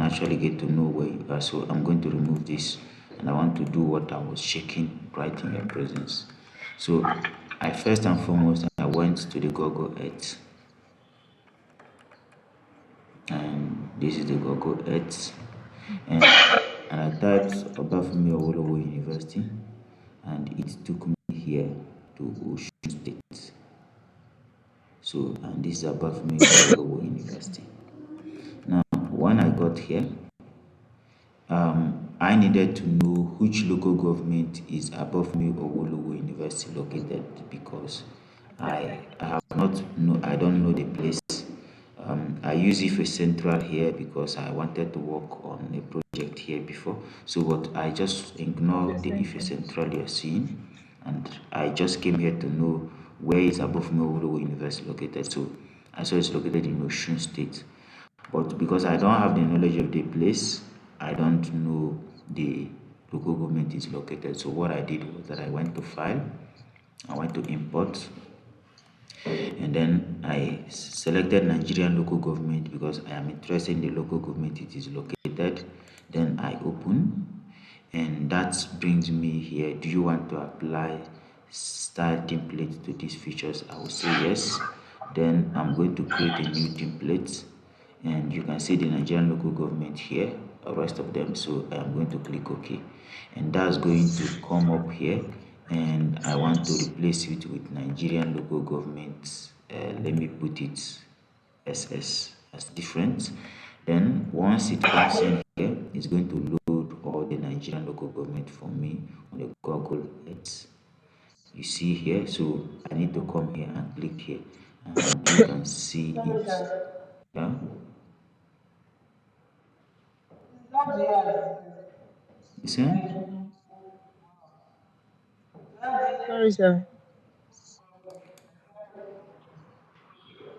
actually get to know where you are. So I'm going to remove this, and I want to do what I was checking right in your presence. So I first and foremost, I went to the Google Earth, and this is the Google Earth, and I typed Obafemi Awolowo University, and it took me here to Osun State. So, and this is Obafemi Awolowo University. Now, when I got here, I needed to know which local government is Obafemi Awolowo University located, because I have not know I don't know the place. I use Ife Central here because I wanted to work on a project here before. So, but I just ignored the Ife Central you're seeing, and I just came here to know where is Obafemi Awolowo University located. So, I saw it's located in Osun State. But because I don't have the knowledge of the place, I don't know the local government is located. So what I did was that I went to file, I went to import, and then I selected Nigerian local government because I am interested in the local government it is located. Then I open, and that brings me here. Do you want to apply style template to these features? I will say yes. Then I'm going to create a new template, and you can see the Nigerian local government here, the rest of them. So I'm going to click OK, and that's going to come up here, and I want to replace it with Nigerian local government. Let me put it SS as different. Then once it comes in here, it's going to load all the Nigerian local government for me on the Google Earth. You see here, so I need to come here and click here, and you can see it. Yeah. You see? Sorry, sir.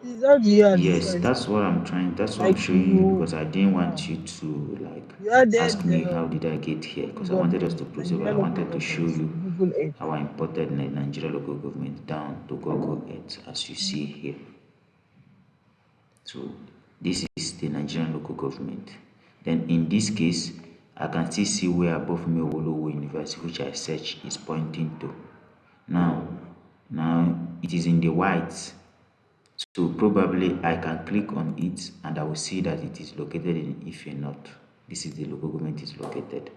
It's not you at this Yes, point. that's what I'm trying. That's what I'm Like showing you, because you, I didn't want you to like you added ask me the how did I get here, local because I wanted us government, to proceed, but Nigeria I local wanted to show government you to Google Earth. how I imported Nigeria local government down to Google Earth, as you see here. So this is the Nigerian local government. Then in this case, I can still see where Obafemi Awolowo University, which I search, is pointing to. Now, it is in the white. So probably I can click on it, and I will see that it is located in Ife North. This is the local government is located.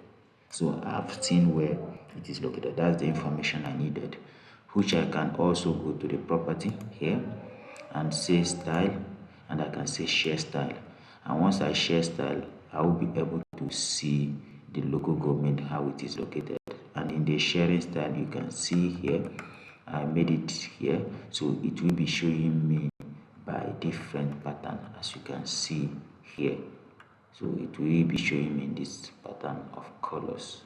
So I've seen where it is located. That's the information I needed, which I can also go to the property here and say style, and I can say share style. And once I share style, I will be able to see the local government, how it is located. And in the sharing style, you can see here, I made it here, so it will be showing me by different pattern, as you can see here. So it will be showing me this pattern of colors.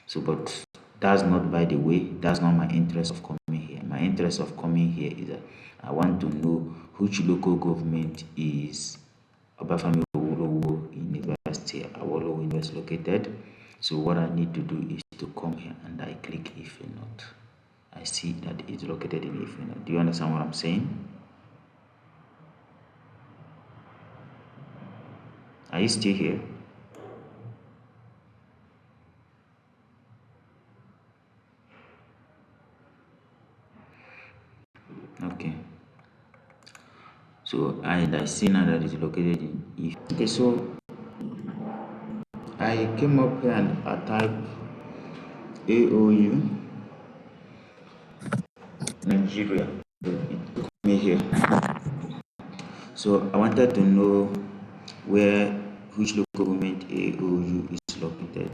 So, but that's not, by the way, that's not my interest of coming here. My interest of coming here is that I want to know which local government is Obafemi Awolowo University, Awolowo University located. So what I need to do is to come here, and I click Ife North. I see that it's located in Ife North. Do you understand what I'm saying? Are you still here? Okay. So I see now that it's located in Ife. Okay, so I came up here and I typed AOU Nigeria. It took me here. So I wanted to know which local government AOU is located.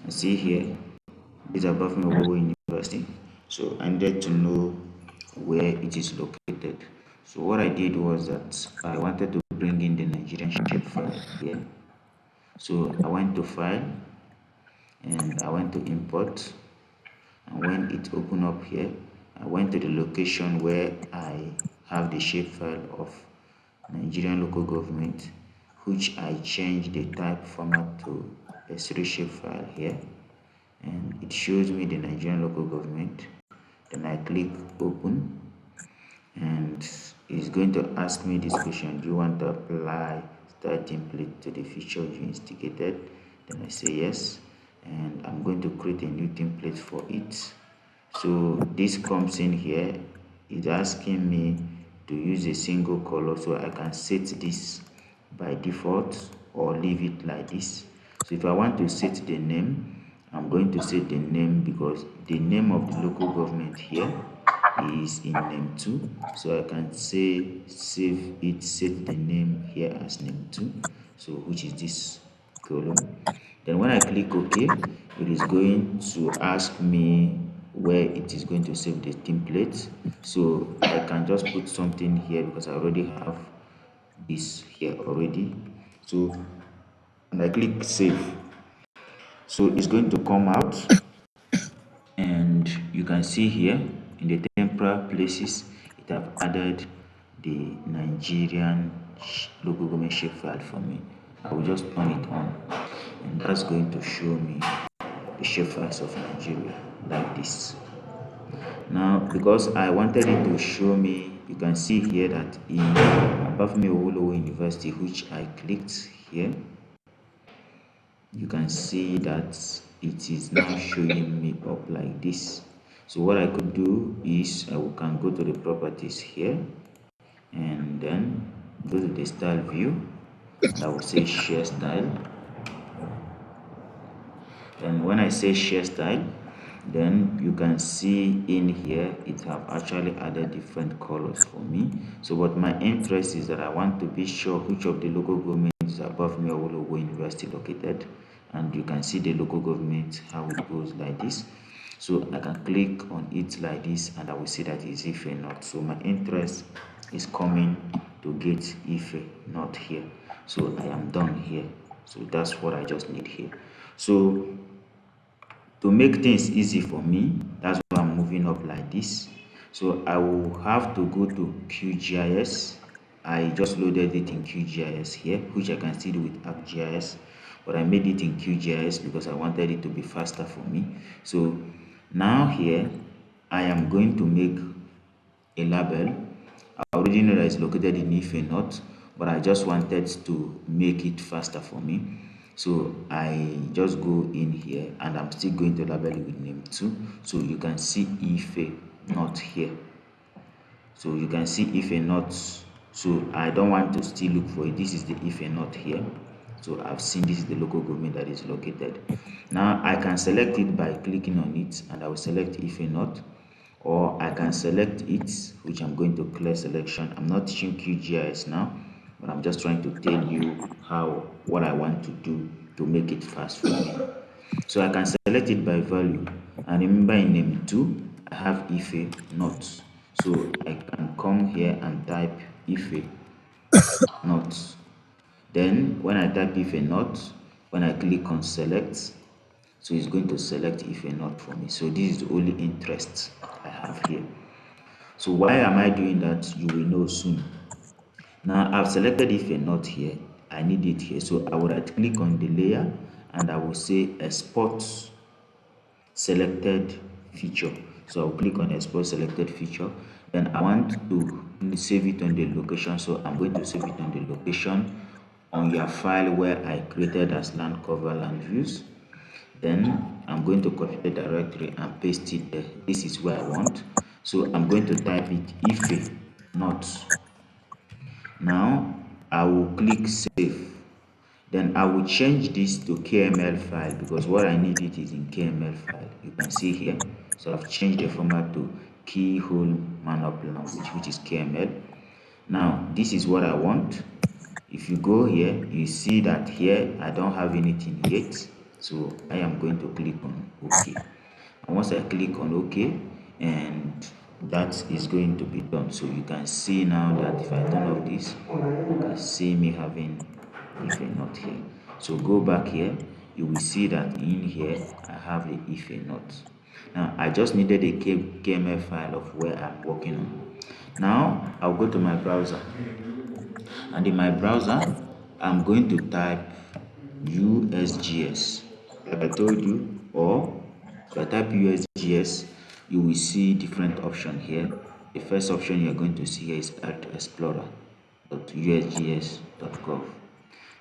I see here, this is above me University. So I needed to know where it is located. So what I did was that I wanted to bring in the Nigerian shapefile here. So I went to file, and I went to import, and when it opened up here, I went to the location where I have the shapefile of Nigerian local government, which I changed the type format to S3 shapefile here, and it shows me the Nigerian local government. Then I click open, and it's going to ask me this question: do you want to apply apply template to the feature you instigated. Then I say yes, and I'm going to create a new template for it. So this comes in here. It's asking me to use a single color, so I can set this by default or leave it like this. So if I want to set the name, I'm going to set the name because the name of the local government here is in name 2, so I can say save it, set the name here as name 2, so which is this column. Then when I click OK, it is going to ask me where it is going to save the template. So I can just put something here because I already have this here already. So and I click save, so it's going to come out, and you can see here in the temporal places it have added the Nigerian local government shapefile for me. I will just turn it on, and that's going to show me the shapefiles of Nigeria like this. Now because I wanted it to show me, you can see here that in Abafemi Awolowo University, which I clicked here, you can see that it is now showing me up like this. So what I could do is I can go to the properties here and then go to the style view, and I will say share style. And when I say share style, then you can see in here it have actually added different colors for me. So what my interest is that I want to be sure which of the local government is above me or where university located, and you can see the local government how it goes like this. So I can click on it like this, and I will see that it's Ife North. So my interest is coming to get Ife North here. So I am done here. So that's what I just need here. So to make things easy for me, that's why I'm moving up like this. So I will have to go to QGIS. I just loaded it in QGIS here, which I can still do with ArcGIS, but I made it in QGIS because I wanted it to be faster for me. So now here, I am going to make a label. I already know that it's located in Ife North, but I just wanted to make it faster for me. So I just go in here, and I'm still going to label it with name 2. So you can see Ife North here. So you can see Ife North. So I don't want to still look for it. This is the Ife North here. So I've seen this is the local government that is located. Now I can select it by clicking on it, and I will select Ife North, or I can select it, which I'm going to clear selection. I'm not teaching QGIS now, but I'm just trying to tell you what I want to do to make it fast for me. So I can select it by value, and remember in name 2 I have Ife North. So I can come here and type Ife North. Then when I type Ife North, when I click on select, so it's going to select Ife North for me. So this is the only interest I have here. So why am I doing that? You will know soon. Now I've selected Ife North here. I need it here. So I will right click on the layer, and I will say export selected feature. So I'll click on export selected feature. Then I want to save it on the location. So I'm going to save it on the location on your file where I created as land cover land views. Then I'm going to copy the directory and paste it there. This is where I want. So I'm going to type it Ife North. Now I will click save. Then I will change this to KML file because what I need it is in KML file. You can see here. So I've changed the format to keyhole markup language, which is KML. Now this is what I want. If you go here, you see that here I don't have anything yet. So I am going to click on OK. And once I click on OK, and that is going to be done. So you can see now that if I turn off this, you can see me having Ife North here. So go back here, you will see that in here I have the Ife North. Now I just needed a KML file of where I'm working on. Now I'll go to my browser, and in my browser I'm going to type USGS like I told you, or if I type USGS, you will see different options here. The first option you're going to see here is EarthExplorer.usgs.gov.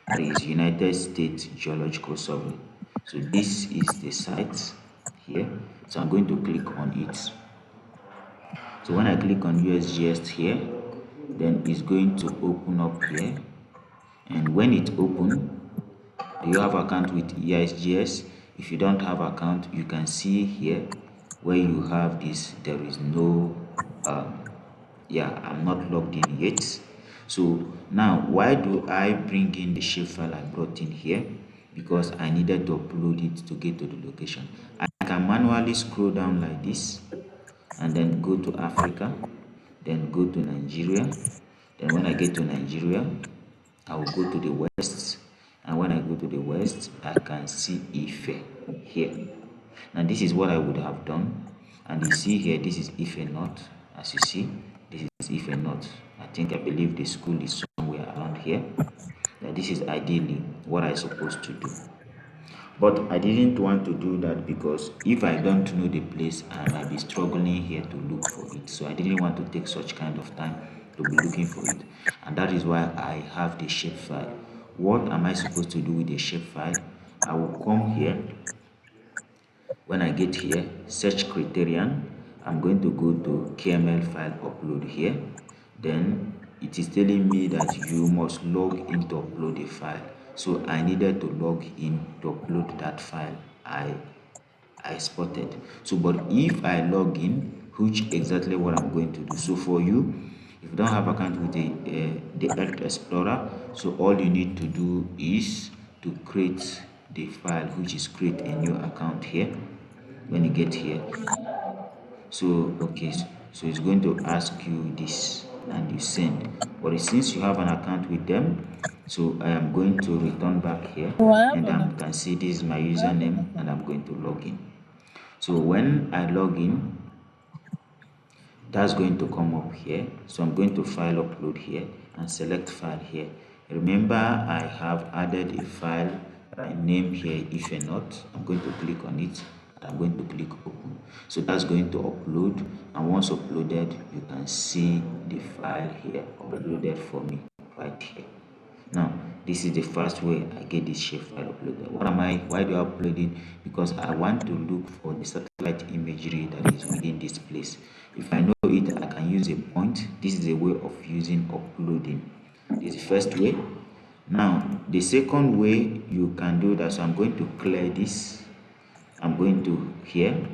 That is United States Geological Survey. So this is the site here. So I'm going to click on it. So when I click on USGS here, then it's going to open up here. And when it opens, do you have account with USGS? If you don't have account, you can see here where you have this, there is no I'm not logged in yet. So now why do I bring in the shapefile I brought in here? Because I needed to upload it to get to the location. I can manually scroll down like this and then go to Africa, then go to Nigeria. Then when I get to Nigeria, I will go to the west, and when I go to the west, I can see Ife here. Now this is what I would have done, and you see here, this is Ife North. As you see, this is Ife North. I believe the school is somewhere around here. Now this is ideally what I'm supposed to do. But I didn't want to do that because if I don't know the place, I might be struggling here to look for it. So I didn't want to take such kind of time to be looking for it. And that is why I have the shapefile. What am I supposed to do with the shapefile? I will come here. When I get here, search criterion, I'm going to go to KML file upload here. Then it is telling me that you must log in to upload a file. So I needed to log in to upload that file I spotted. So but if I log in, which exactly what I'm going to do. So for you, if you don't have account with the Earth Explorer, so all you need to do is to create the file, which is create a new account here. When you get here, so okay, so it's going to ask you this and you send. But since you have an account with them, so I am going to return back here, Oh, I have and an I account. can see this is my I have an username, and account. I'm going to log in. So when I log in, that's going to come up here. So I'm going to file upload here and select file here. Remember, I have added a file that I name here if not. I'm going to click on it and I'm going to click open. So that's going to upload, and once uploaded, you can see the file here uploaded for me right here. Now, this is the first way I get this shapefile uploaded. Why do I upload it? Because I want to look for the satellite imagery that is within this place. If I know it, I can use a point. This is a way of using uploading. This is the first way. Now, the second way you can do that, so I'm going to clear this. I'm going to here.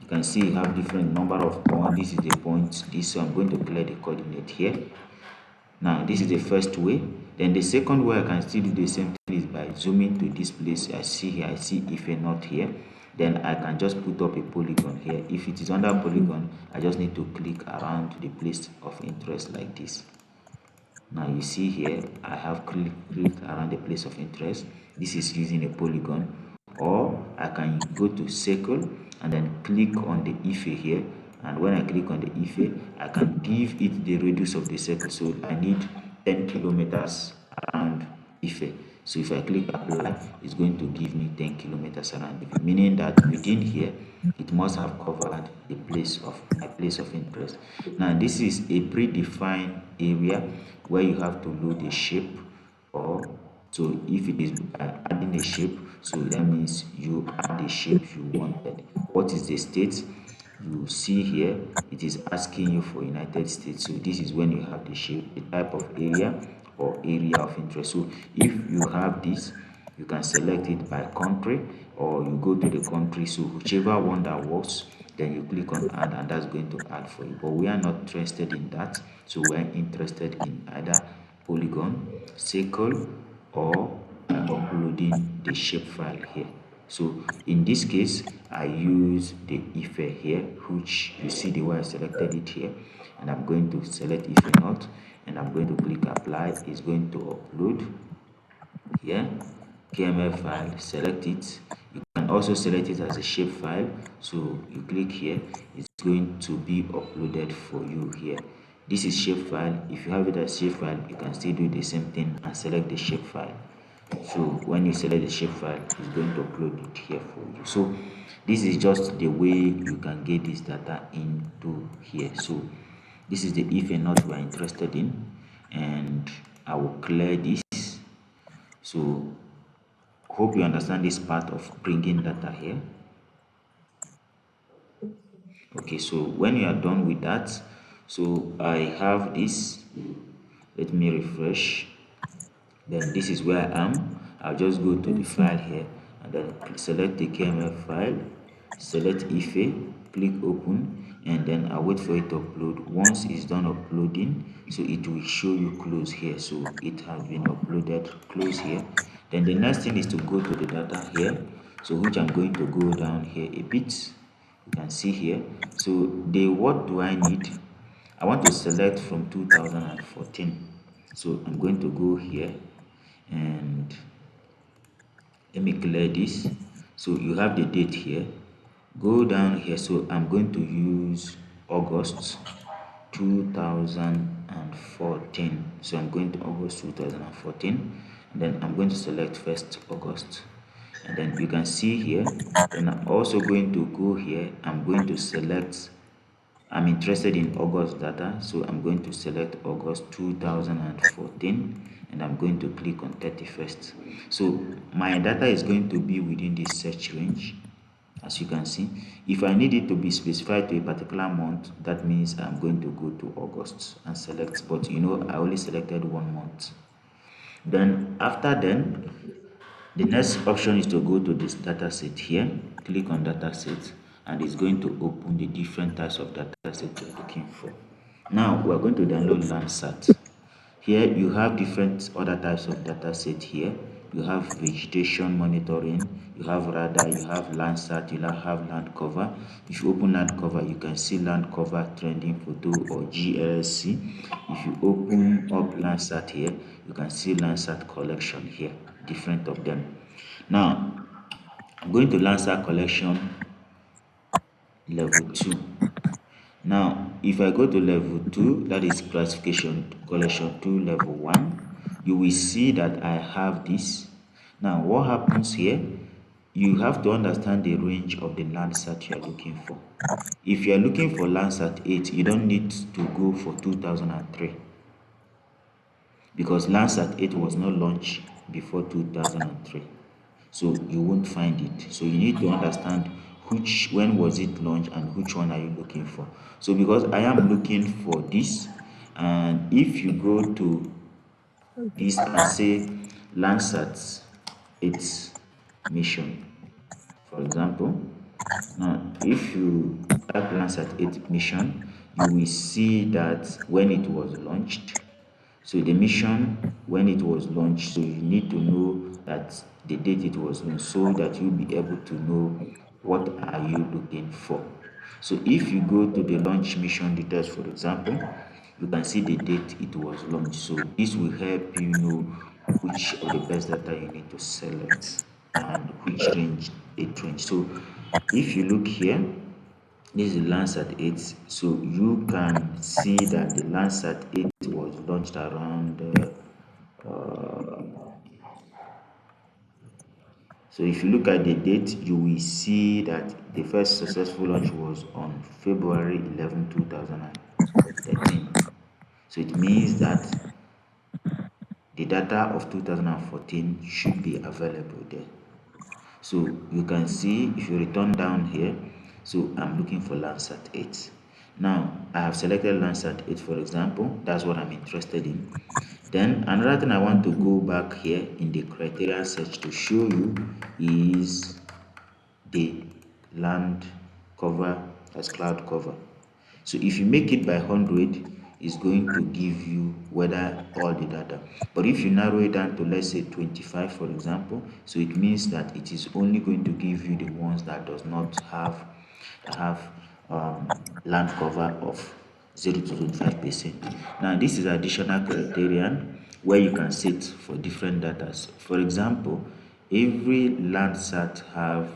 You can see you have different number of points. This is the point. So I'm going to clear the coordinate here. Now, this is the first way. Then the second way I can still do the same thing is by zooming to this place. I see here, I see if a not here. Then I can just put up a polygon here. If it is under polygon, I just need to click around the place of interest like this. Now you see here, I have clicked around the place of interest. This is using a polygon. Or I can go to circle and then click on the Ife here. And when I click on the Ife, I can give it the radius of the circle. So I need 10 kilometers around Ife. So if I click apply, it's going to give me 10 kilometers around Ife, meaning that within here, it must have covered the place of my place of interest. Now this is a predefined area where you have to load a shape, or so if it is adding a shape, so that means you add the shape you wanted. What is the state? You see here, it is asking you for United States. So this is when you have the shape, the type of area or area of interest. So if you have this, you can select it by country, or you go to the country. So whichever one that works, then you click on add, and that's going to add for you. But we are not interested in that. So we're interested in either polygon, circle, or uploading the shapefile here. So in this case, I use the Ife here, which you see the way I selected it here, and I'm going to select Ife not, and I'm going to click apply. It's going to upload here, KML file, select it. You can also select it as a shape file. So you click here, it's going to be uploaded for you here. This is shapefile. If you have it as shapefile, you can still do the same thing and select the shapefile. So when you select the shapefile, it's going to upload it here for you. So this is just the way you can get this data into here. So this is the if and not we are interested in, and I will clear this. So hope you understand this part of bringing data here. Okay, so when you are done with that, so I have this. Let me refresh. Then this is where I am. I'll just go to the Yes, sir. file here and then select the KML file, select IFE, click open, and then I'll wait for it to upload. Once it's done uploading, so it will show you close here. So it has been uploaded, close here. Then the next thing is to go to the data here. So which I'm going to go down here a bit. You can see here. So the what do I need? I want to select from 2014. So I'm going to go here and let me clear this. So you have the date here. Go down here. So I'm going to use August 2014. So I'm going to August 2014 and then I'm going to select 1st August. And then you can see here, then I'm also going to go here. I'm going to select, I'm interested in August data, so I'm going to select August 2014 and I'm going to click on 31st. So my data is going to be within this search range, as you can see. If I need it to be specified to a particular month, that means I'm going to go to August and select, but I only selected 1 month. Then after then, the next option is to go to this data set here, click on data set, and it's going to open the different types of data set you're looking for. Now we're going to download Landsat. Here you have different other types of data set here. You have vegetation monitoring, you have radar, you have Landsat, you have land cover. If you open land cover, you can see land cover trending photo or GLC. If you open up Landsat here, you can see Landsat collection here, different of them. Now I'm going to Landsat collection level 2. Now, if I go to level 2, that is classification collection 2 level 1, you will see that I have this. Now, what happens here? You have to understand the range of the Landsat you are looking for. If you are looking for Landsat 8, you don't need to go for 2003 because Landsat 8 was not launched before 2003. So you won't find it. So you need to understand when was it launched and which one are you looking for. So because I am looking for this, and if you go to this and say Landsat 8 mission, for example, now if you type Landsat 8 mission, you will see that when it was launched. So the mission, when it was launched, so you need to know that the date it was launched so that you'll be able to know what are you looking for. So if you go to the launch mission details, for example, you can see the date it was launched. So this will help you know which of the best data you need to select and which range it range. So if you look here, this is Landsat 8. So you can see that the Landsat 8 was launched around. So if you look at the date, you will see that the first successful launch was on February 11, 2013. So it means that the data of 2014 should be available there. So you can see if you return down here, so I'm looking for Landsat 8. Now I have selected Landsat 8, for example. That's what I'm interested in. Then another thing I want to go back here in the criteria search to show you is the land cover as cloud cover. So if you make it by 100, it's going to give you whether all the data. But if you narrow it down to, let's say, 25, for example, so it means that it is only going to give you the ones that does not have land cover of 0 to 25%. Now this is additional criterion where you can set for different data. For example, every Landsat have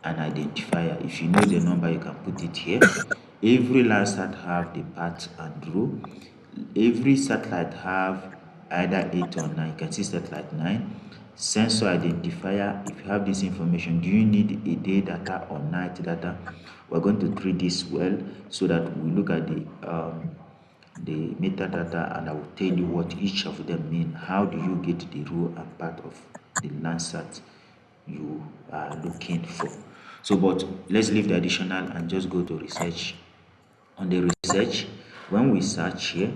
an identifier. If you know the number, you can put it here. Every Landsat have the path and row. Every satellite have either 8 or 9. You can see satellite 9. Sensor identifier. If you have this information, do you need a day data or night data? We're going to treat this well so that we look at the the metadata, and I will tell you what each of them mean. How do you get the row and part of the Landsat you are looking for? So, but let's leave the additional and just go to research. On the research, when we search here,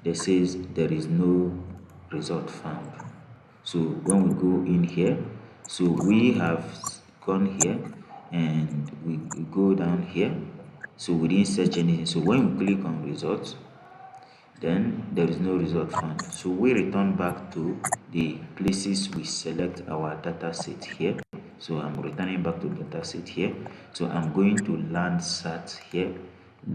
there says there is no result found. So when we go in here, so we have gone here and we go down here. So we didn't search anything. So when we click on results, then there is no result found. So we return back to the places we select our data set here. So I'm returning back to data set here. So I'm going to Landsat here,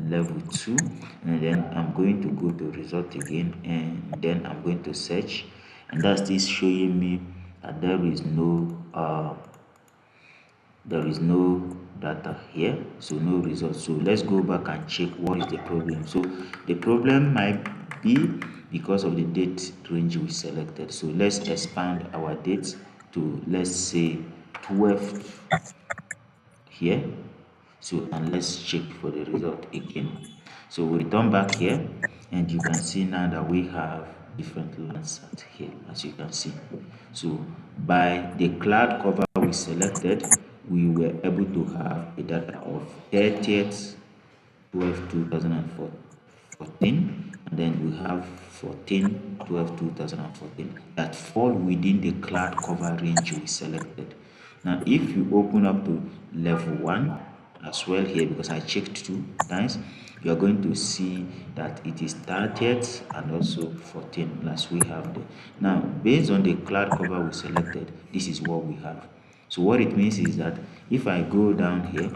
level 2, and then I'm going to go to result again, and then I'm going to search, and that's this showing me that there is no data here, so no result. So let's go back and check what is the problem. So the problem might be because of the date range we selected. So let's expand our date to, let's say, 12th here. So, and let's check for the result again. So we return back here, and you can see now that we have different Landsat here, as you can see. So by the cloud cover we selected, we were able to have a data of 30th 12 2014, and then we have 14 12 2014 that fall within the cloud cover range we selected. Now if you open up to level 1 as well here, because I checked 2 times, you are going to see that it is 30th and also 14 as we have there. Now based on the cloud cover we selected, this is what we have. So what it means is that if I go down here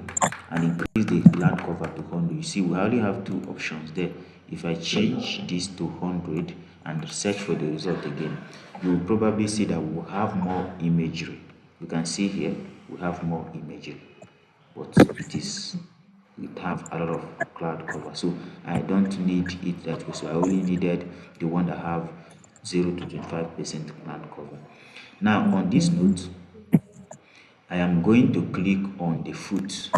and increase the land cover to 100, you see we only have two options there. If I change this to 100 and search for the result again, you will probably see that we'll have more imagery. You can see here we have more imagery, but it have a lot of cloud cover, so I don't need it that way. So I only needed the one that have 0 to 25% cloud cover. Now on this note, I am going to click on the foot,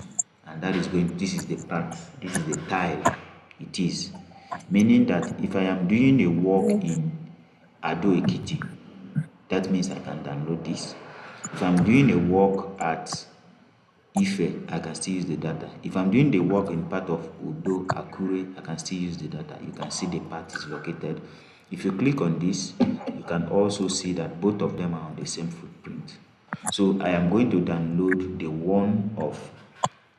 and that is going, this is the part, this is the tile it is. Meaning that if I am doing a work in Ado Ekiti, that means I can download this. If I'm doing a work at Ife, I can still use the data. If I'm doing the work in part of Udo, Akure, I can still use the data. You can see the part is located. If you click on this, you can also see that both of them are on the same footprint. So I am going to download the one of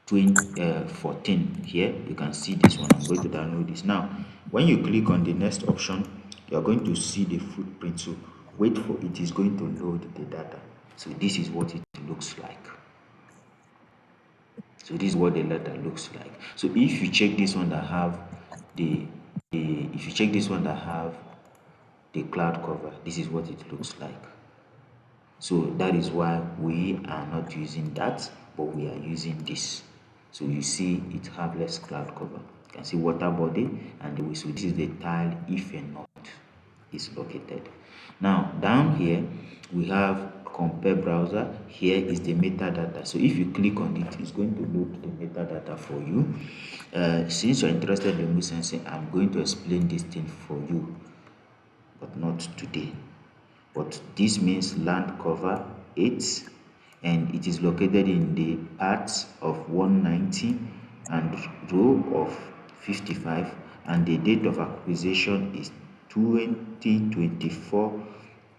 2014 here. You can see this one. I'm going to download this. Now, when you click on the next option, you are going to see the footprint. So wait for it is going to load the data. So this is what it looks like. So this is what the letter looks like. So if you check this one that have if you check this one that have the cloud cover, this is what it looks like. So that is why we are not using that, but we are using this. So you see it have less cloud cover. You can see water body and the whistle. This is the tile if a not is located. Now down here we have compare browser. Here is the metadata. So if you click on it, it's going to load the metadata for you. Since you're interested in remote sensing, I'm going to explain this thing for you, but not today. But this means land cover 8, and it is located in the parts of 190 and row of 55, and the date of acquisition is 2024,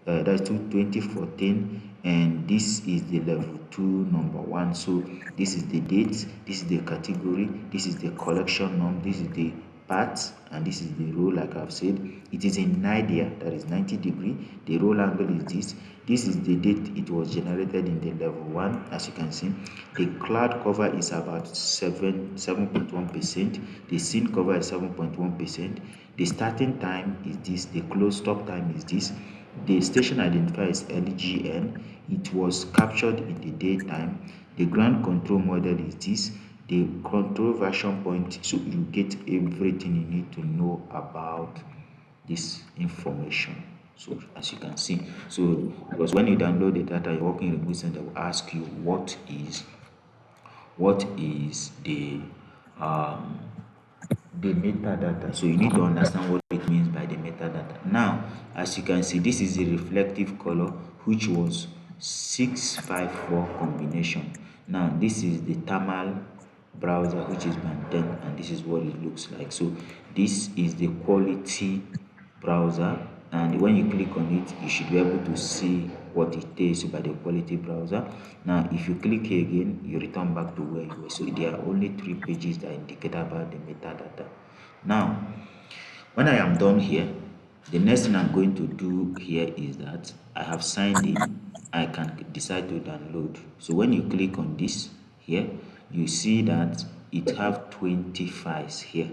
that's 2014, and this is the level 2 number 1. So this is the date, this is the category, this is the collection num, this is the part, and this is the roll. Like I've said, it is in Nidia, that is 90 degree. The roll angle is this is the date it was generated in the level 1. As you can see, the cloud cover is about 7.1%, the scene cover is 7.1%, the starting time is this, the close stop time is this, the station identifier is LGN, it was captured in the daytime, the ground control model is this, the control version point. So you get everything you need to know about this information. So as you can see, so because when you download the data, your working remote center will ask you what is the the metadata. So you need to understand what it means by the metadata. Now, as you can see, this is the reflective color, which was 654 combination. Now, this is the thermal browser, which is band 10, and this is what it looks like. So this is the quality browser, and when you click on it, you should be able to see what it is by the quality browser. Now, if you click here again, you return back to where you were. So there are only 3 pages that indicate about the metadata. Now, when I am done here, the next thing I'm going to do here is that I have signed in. I can decide to download. So when you click on this here, you see that it have 20 files here.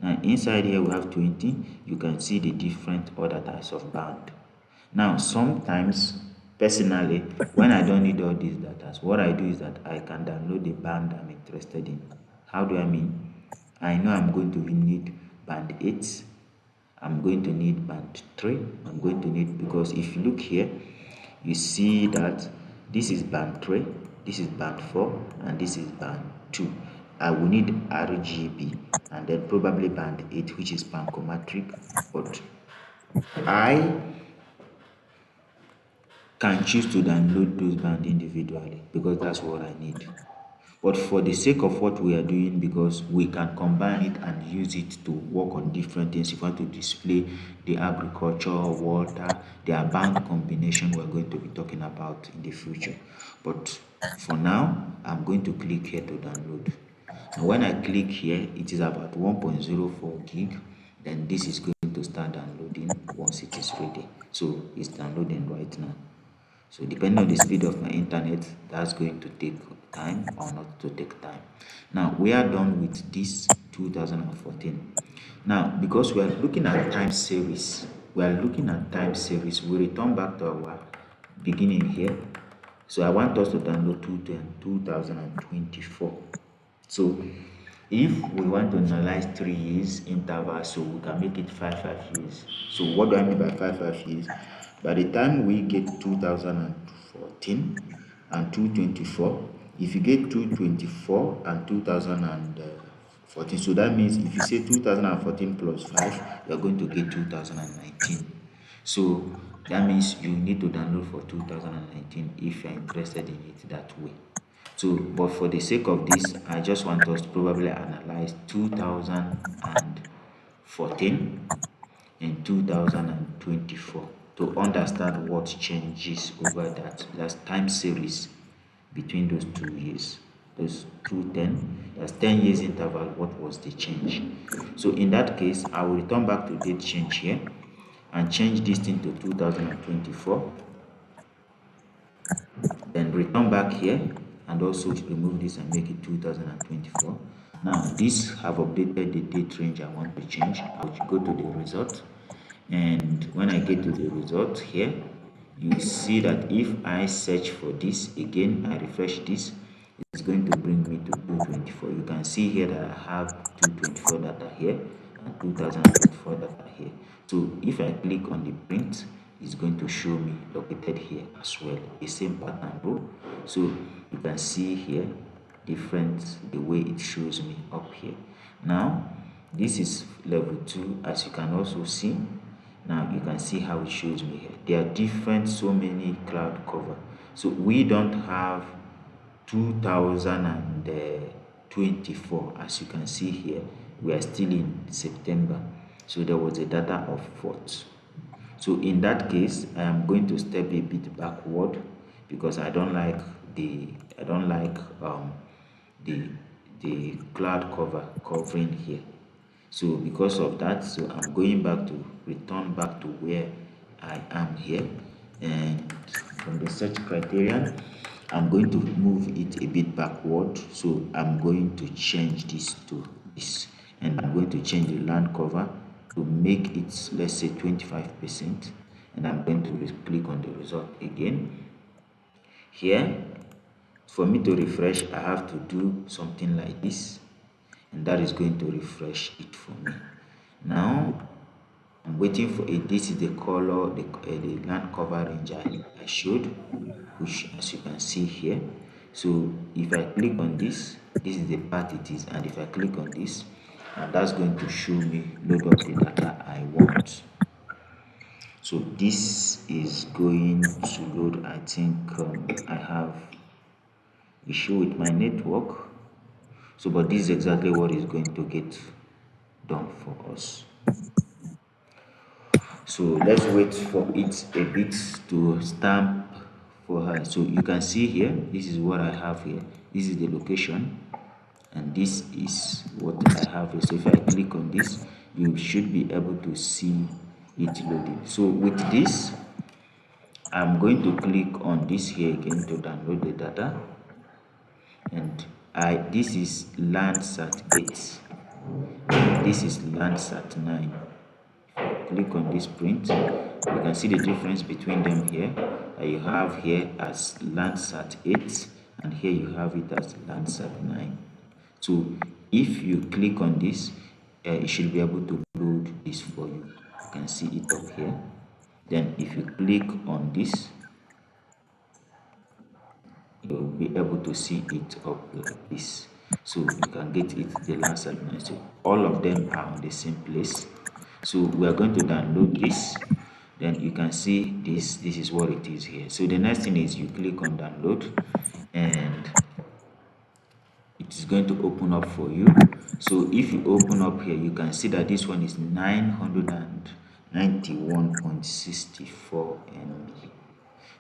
Now inside here we have 20. You can see the different other types of band. Now sometimes, personally, when I don't need all these data, what I do is that I can download the band I'm interested in. How do I mean? I know I'm going to need band 8, I'm going to need band 3, I'm going to need, because if you look here, you see that this is band 3, this is band 4, and this is band 2. I will need RGB, and then probably band 8, which is panchromatic, but I can choose to download those bands individually because that's what I need. But for the sake of what we are doing, because we can combine it and use it to work on different things, if you want to display the agriculture, water, there are band combination we're going to be talking about in the future. But for now, I'm going to click here to download. Now when I click here, it is about 1.04 gig. Then this is going to start downloading once it is ready. So it's downloading right now. So depending on the speed of my internet, that's going to take time or not to take time. Now we are done with this 2014. Now, because we are looking at time series, we return back to our beginning here. So I want us to download 2024. So if we want to analyze 3 years interval, so we can make it 5 years. So what do I mean by 5 years? By the time we get 2014 and 224, if you get 224 and 2014, so that means if you say 2014 plus 5, you're going to get 2019. So that means you need to download for 2019 if you're interested in it that way. So, but for the sake of this, I just want us to probably analyze 2014 and 2024 to understand what changes over that's time series between those 2 years. Those 210, that's 10 years interval, what was the change? So in that case, I will return back to date change here and change this thing to 2024. Then return back here and also remove this and make it 2024. Now this have updated the date range I want to change. I'll go to the result, and when I get to the result here, you see that if I search for this again, I refresh this, it's going to bring me to 224. You can see here that I have 224 data here and 2024 data here. So if I click on the print, it's going to show me located here as well, the same pattern row. So you can see here different the way it shows me up here. Now this is level 2, as you can also see. Now you can see how it shows me here. There are different, so many cloud cover. So we don't have 2024, as you can see here. We are still in September, so there was a data of 4th. So in that case, I am going to step a bit backward because I don't like the the cloud covering here. So because of that, so I'm going back to return back to where I am here, and from the search criterion, I'm going to move it a bit backward. So I'm going to change this to this, and I'm going to change the land cover to make it, let's say, 25%, and I'm going to click on the result again. Here, for me to refresh, I have to do something like this, and that is going to refresh it for me. Now I'm waiting for it. This is the color, the land cover range I showed, which as you can see here. So if I click on this, this is the part it is, and if I click on this, and that's going to show me load up the data I want. So this is going to load. I think I have issue with my network. So, but this is exactly what is going to get done for us. So let's wait for it a bit to stamp for her. So you can see here, this is what I have here. This is the location, and this is what I have here. So if I click on this, you should be able to see it loading. So with this, I'm going to click on this here again to download the data, and this is Landsat 8, this is Landsat 9. Click on this print, you can see the difference between them here. You have here as Landsat 8, and here you have it as Landsat 9. So if you click on this, it should be able to load this for you. You can see it up here. Then if you click on this, you'll be able to see it up like this. So you can get it, the Landsat 9. So all of them are on the same place. So we are going to download this. Then you can see this is what it is here. So the next thing is you click on download, and it is going to open up for you. So if you open up here, you can see that this one is 991.64 MB.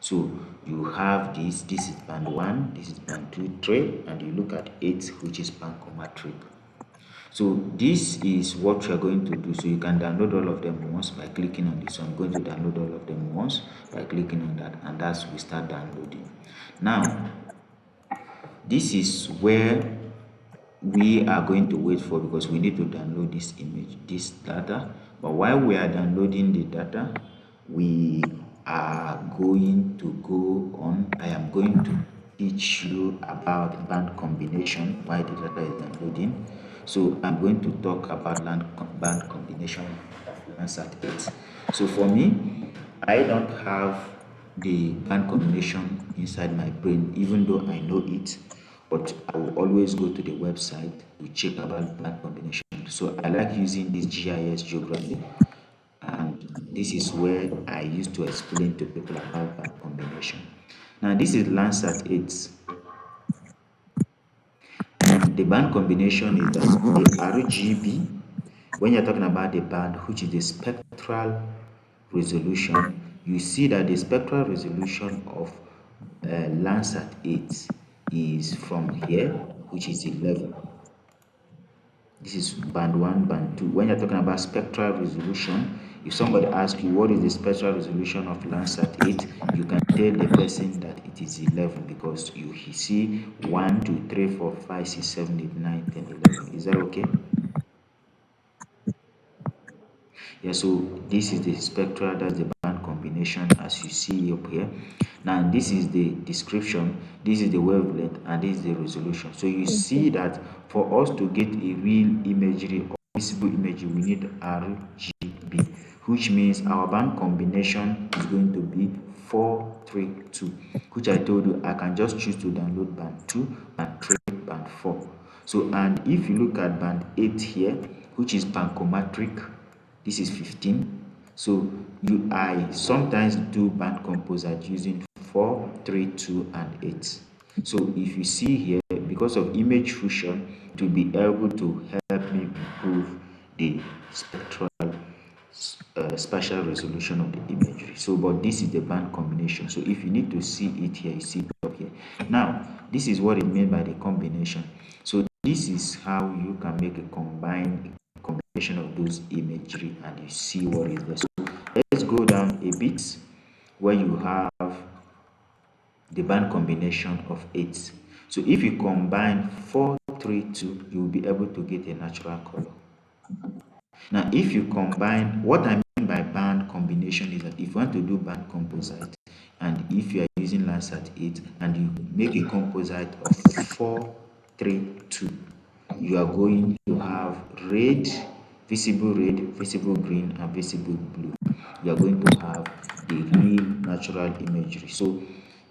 So you have this is band 1, this is band 2 tray, and you look at 8, which is pancometric. So this is what you are going to do. So you can download all of them once by clicking on this. So I'm going to download all of them once by clicking on that, and that's we start downloading. Now this is where we are going to wait for, because we need to download this image, this data. But while we are downloading the data, we are going to go on. I am going to teach you about band combination while the data is downloading. So I'm going to talk about band combination Landsat 8. So for me, I don't have the band combination inside my brain, even though I know it, but I will always go to the website to check about band combination. So I like using this GIS geography, and this is where I used to explain to people about band combination. Now this is Landsat 8, and the band combination is that the RGB, when you're talking about the band, which is the spectral resolution, you see that the spectral resolution of Landsat 8 is from here, which is 11. This is band 1, band 2. When you're talking about spectral resolution, if somebody asks you what is the spectral resolution of Landsat 8, you can tell the person that it is 11, because you see 1, 2, 3, 4, 5, 6, 7, 8, 9, 10, 11. Is that okay? Yeah, so this is the spectral, that's the band combination as you see up here. Now this is the description, this is the wavelength, and this is the resolution. So you see that for us to get a real imagery or visible imagery, we need RGB, which means our band combination is going to be 432, which I told you I can just choose to download band 2, band 3, band 4. So, and if you look at band 8 here, which is pancometric, this is 15. So I sometimes do band composite using 4, 3, 2, and 8. So if you see here, because of image fusion, it will be able to help me improve the spectral spatial resolution of the imagery. So, but this is the band combination. So if you need to see it here, you see it up here. Now, this is what it means by the combination. So this is how you can make a combination of those imagery, and you see what is there. So let's go down a bit where you have the band combination of 8. So if you combine 4, 3, 2, you will be able to get a natural color. Now, if you combine, what I mean by band combination is that if you want to do band composite, and if you are using Landsat 8 and you make a composite of 4, 3, 2, you are going to have red, visible green, and visible blue. You are going to have the real natural imagery. So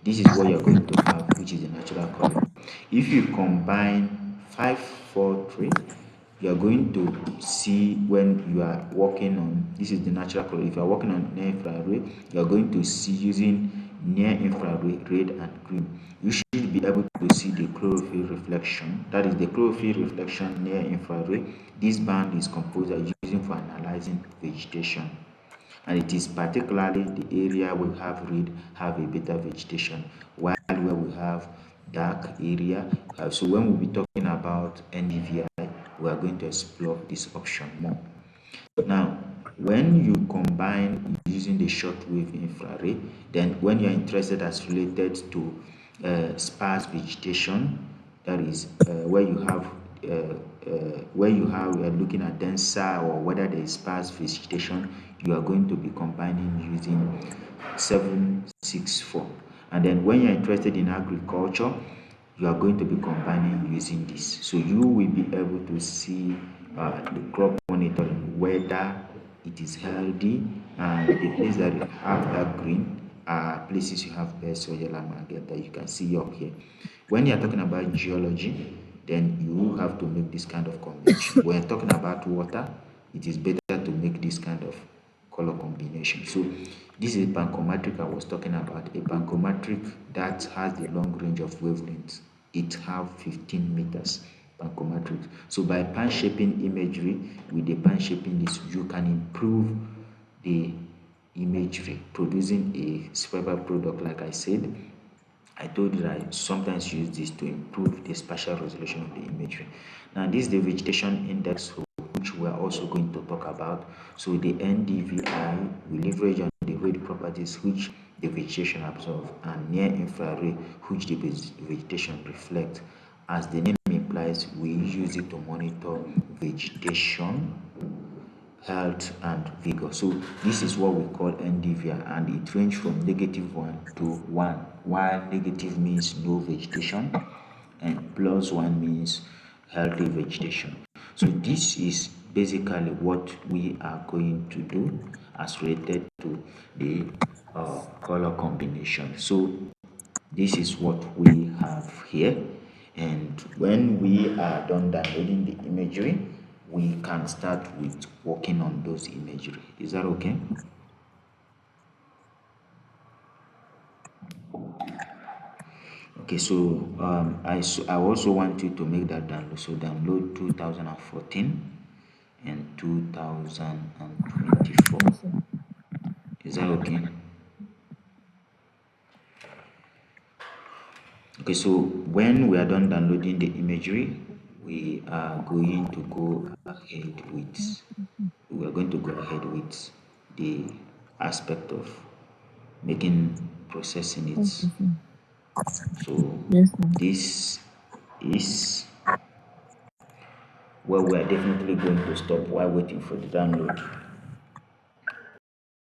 this is what you are going to have, which is the natural color. If you combine 5, 4, 3, you are going to see when you are working on, this is the natural color. If you are working on near infrared, you are going to see using near infrared, red and green. You should be able to see the chlorophyll reflection. That is the chlorophyll reflection near infrared. This band is composed of using for analyzing vegetation, and it is particularly the area we have red have a better vegetation, while where we have dark area. So when we'll be talking about NDVI, we are going to explore this option more. Now, when you combine using the shortwave infrared, then when you're interested as related to sparse vegetation, that is where you have you are looking at denser or whether there is sparse vegetation, you are going to be combining using 764. And then when you're interested in agriculture, you are going to be combining using this. So you will be able to see the crop monitoring, whether it is healthy, and the place that you have that green are places you have best soil and market that you can see up here. When you're talking about geology, then you have to make this kind of combination. When you're talking about water, it is better to make this kind of color combination. So this is panchromatic I was talking about, a panchromatic that has the long range of wavelengths. It have 15 meters panchromatic. So by pan shaping imagery, with the pan shaping this, you can improve the imagery, producing a spherical product. Like I said, I told you that I sometimes use this to improve the spatial resolution of the imagery. Now, this is the vegetation index, which we are also going to talk about. So the NDVI will leverage on the red properties which the vegetation absorbs, and near infrared which the vegetation reflects. As the name implies, we use it to monitor vegetation health and vigor. So this is what we call NDVI, and it ranges from -1 to 1, while negative means no vegetation and +1 means healthy vegetation. So this is basically what we are going to do as related to the color combination. So this is what we have here, and when we are done downloading the imagery, we can start with working on those imagery. Is that okay? Okay, so I also want you to make that download. So download 2014 and 2024. Yes, sir. Is that okay? Okay, so when we are done downloading the imagery, we are going to go ahead with the aspect of making processing it. Okay, sir. So Yes, sir. this is where we are definitely going to stop while waiting for the download.